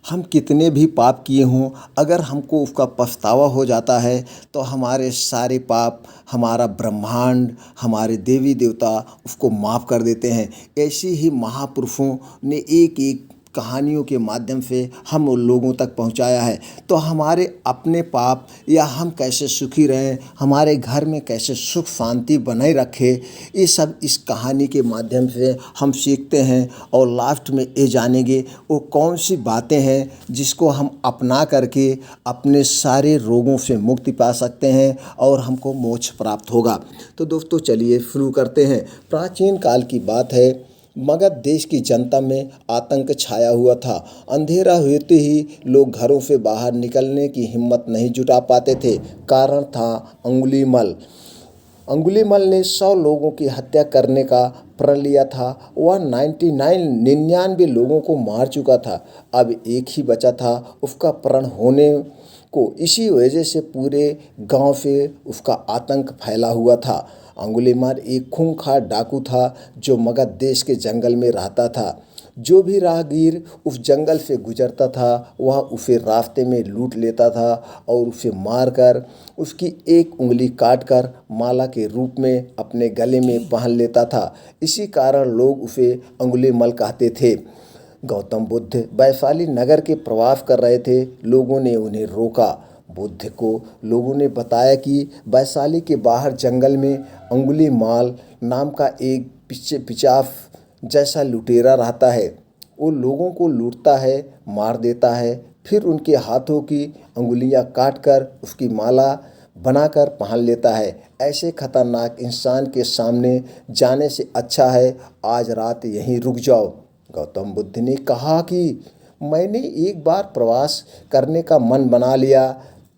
हम कितने भी पाप किए हों, अगर हमको उसका पछतावा हो जाता है तो हमारे सारे पाप, हमारा ब्रह्मांड, हमारे देवी देवता उसको माफ़ कर देते हैं। ऐसे ही महापुरुषों ने एक एक कहानियों के माध्यम से हम उन लोगों तक पहुंचाया है। तो हमारे अपने पाप या हम कैसे सुखी रहें, हमारे घर में कैसे सुख शांति बनाए रखें, ये सब इस कहानी के माध्यम से हम सीखते हैं। और लास्ट में ये जानेंगे वो कौन सी बातें हैं जिसको हम अपना करके अपने सारे रोगों से मुक्ति पा सकते हैं और हमको मोक्ष प्राप्त होगा। तो दोस्तों चलिए शुरू करते हैं। प्राचीन काल की बात है, मगध देश की जनता में आतंक छाया हुआ था। अंधेरा होते ही लोग घरों से बाहर निकलने की हिम्मत नहीं जुटा पाते थे। कारण था अंगुलीमल। अंगुलीमल ने 100 लोगों की हत्या करने का प्रण लिया था। वह 99 लोगों को मार चुका था। अब एक ही बचा था उसका प्रण होने को। इसी वजह से पूरे गांव से उसका आतंक फैला हुआ था। अंगुलीमाल एक खूंखार डाकू था जो मगध देश के जंगल में रहता था। जो भी राहगीर उस जंगल से गुजरता था वह उसे रास्ते में लूट लेता था और उसे मारकर उसकी एक उंगली काटकर माला के रूप में अपने गले में पहन लेता था। इसी कारण लोग उसे अंगुलीमाल कहते थे। गौतम बुद्ध वैशाली नगर के प्रवास कर रहे थे। लोगों ने उन्हें रोका। बुद्ध को लोगों ने बताया कि वैशाली के बाहर जंगल में अंगुलीमाल नाम का एक पिशाच जैसा लुटेरा रहता है। वो लोगों को लूटता है, मार देता है, फिर उनके हाथों की अंगुलियां काटकर उसकी माला बनाकर पहन लेता है। ऐसे खतरनाक इंसान के सामने जाने से अच्छा है आज रात यहीं रुक जाओ। गौतम बुद्ध ने कहा कि मैंने एक बार प्रवास करने का मन बना लिया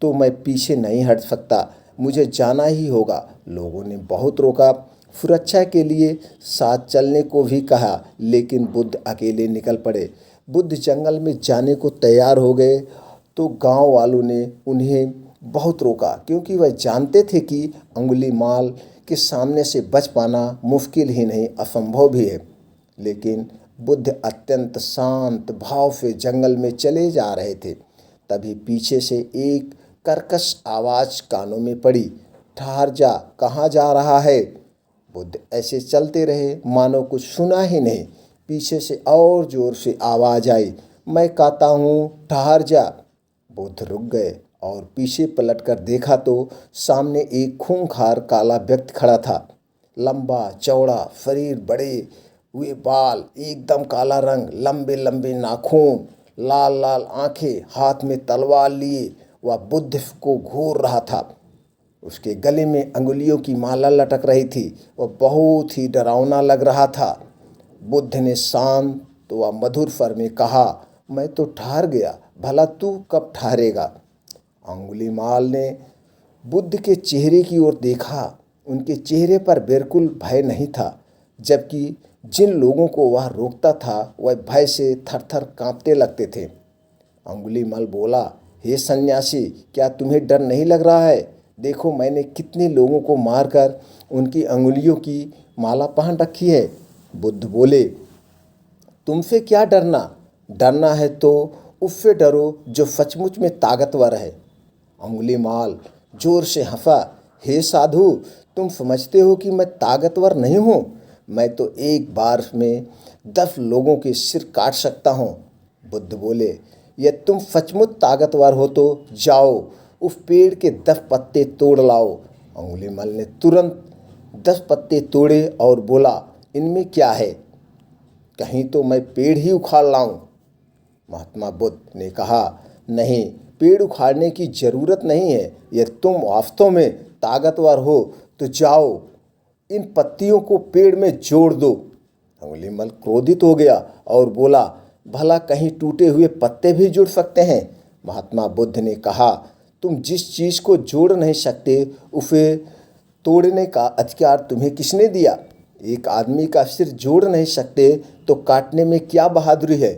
तो मैं पीछे नहीं हट सकता, मुझे जाना ही होगा। लोगों ने बहुत रोका, सुरक्षा के लिए साथ चलने को भी कहा, लेकिन बुद्ध अकेले निकल पड़े। बुद्ध जंगल में जाने को तैयार हो गए तो गांव वालों ने उन्हें बहुत रोका, क्योंकि वह जानते थे कि अंगुलीमाल के सामने से बच पाना मुश्किल ही नहीं असंभव भी है। लेकिन बुद्ध अत्यंत शांत भाव से जंगल में चले जा रहे थे। तभी पीछे से एक कर्कश आवाज़ कानों में पड़ी, ठहर जा, कहाँ जा रहा है। बुद्ध ऐसे चलते रहे मानो कुछ सुना ही नहीं। पीछे से और जोर से आवाज़ आई, मैं कहता हूँ ठहर जा। बुद्ध रुक गए और पीछे पलटकर देखा तो सामने एक खूंखार काला व्यक्ति खड़ा था। लंबा चौड़ा शरीर, बड़े हुए बाल, एकदम काला रंग, लंबे लंबे नाखून, लाल लाल आंखें, हाथ में तलवार लिए वह बुद्ध को घूर रहा था। उसके गले में अंगुलियों की माला लटक रही थी। वह बहुत ही डरावना लग रहा था। बुद्ध ने शांत व मधुर स्वर में कहा, मैं तो ठहर गया, भला तू कब ठहरेगा। अंगुलीमाल ने बुद्ध के चेहरे की ओर देखा। उनके चेहरे पर बिल्कुल भय नहीं था, जबकि जिन लोगों को वह रोकता था वह भय से थरथर कांपते लगते थे। अंगुलीमाल बोला, हे सन्यासी, क्या तुम्हें डर नहीं लग रहा है? देखो मैंने कितने लोगों को मारकर उनकी अंगुलियों की माला पहन रखी है। बुद्ध बोले, तुमसे क्या डरना? डरना है तो उससे डरो जो सचमुच में ताकतवर है। अंगुलीमाल जोर से हंसा, हे साधु, तुम समझते हो कि मैं ताकतवर नहीं हूँ? मैं तो एक बार में 10 लोगों के सिर काट सकता हूँ। बुद्ध बोले, यदि तुम सचमुच ताकतवर हो तो जाओ उस पेड़ के 10 पत्ते तोड़ लाओ। अंगुलीमाल ने तुरंत 10 पत्ते तोड़े और बोला, इनमें क्या है? कहीं तो मैं पेड़ ही उखाड़ लाऊं। महात्मा बुद्ध ने कहा, नहीं, पेड़ उखाड़ने की जरूरत नहीं है। यदि तुम वास्तव में ताकतवर हो तो जाओ इन पत्तियों को पेड़ में जोड़ दो। अंगुलीमाल क्रोधित हो गया और बोला, भला कहीं टूटे हुए पत्ते भी जुड़ सकते हैं? महात्मा बुद्ध ने कहा, तुम जिस चीज़ को जोड़ नहीं सकते उसे तोड़ने का अधिकार तुम्हें किसने दिया? एक आदमी का सिर जोड़ नहीं सकते तो काटने में क्या बहादुरी है?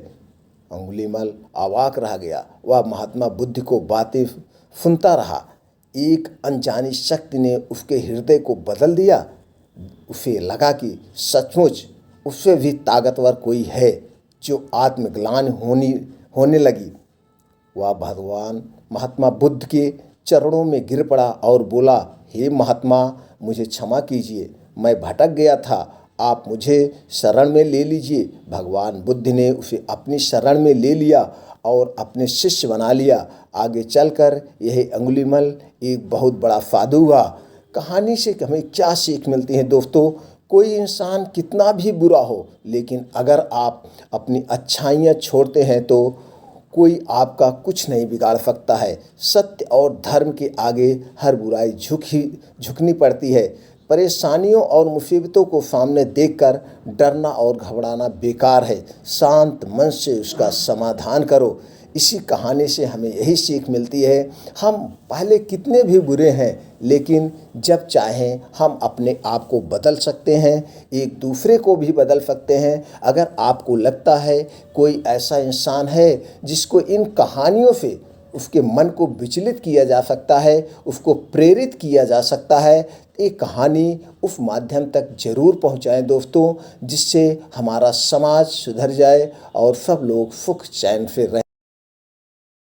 अंगुलीमाल अवाक रह गया। वह महात्मा बुद्ध को बातें सुनता रहा। एक अनजानी शक्ति ने उसके हृदय को बदल दिया। उसे लगा कि सचमुच उससे भी ताकतवर कोई है। जो आत्मग्लानि होने लगी। वह भगवान महात्मा बुद्ध के चरणों में गिर पड़ा और बोला, हे महात्मा, मुझे क्षमा कीजिए, मैं भटक गया था, आप मुझे शरण में ले लीजिए। भगवान बुद्ध ने उसे अपनी शरण में ले लिया और अपने शिष्य बना लिया। आगे चलकर यह अंगुलीमाल एक बहुत बड़ा साधु हुआ। कहानी से हमें क्या सीख मिलती है दोस्तों? कोई इंसान कितना भी बुरा हो, लेकिन अगर आप अपनी अच्छाइयाँ छोड़ते हैं तो कोई आपका कुछ नहीं बिगाड़ सकता है। सत्य और धर्म के आगे हर बुराई झुकनी पड़ती है। परेशानियों और मुसीबतों को सामने देखकर डरना और घबराना बेकार है। शांत मन से उसका समाधान करो। इसी कहानी से हमें यही सीख मिलती है, हम पहले कितने भी बुरे हैं, लेकिन जब चाहें हम अपने आप को बदल सकते हैं, एक दूसरे को भी बदल सकते हैं। अगर आपको लगता है कोई ऐसा इंसान है जिसको इन कहानियों से उसके मन को विचलित किया जा सकता है, उसको प्रेरित किया जा सकता है, ये कहानी उस माध्यम तक ज़रूर पहुंचाएं दोस्तों, जिससे हमारा समाज सुधर जाए और सब लोग सुख चैन से रहें।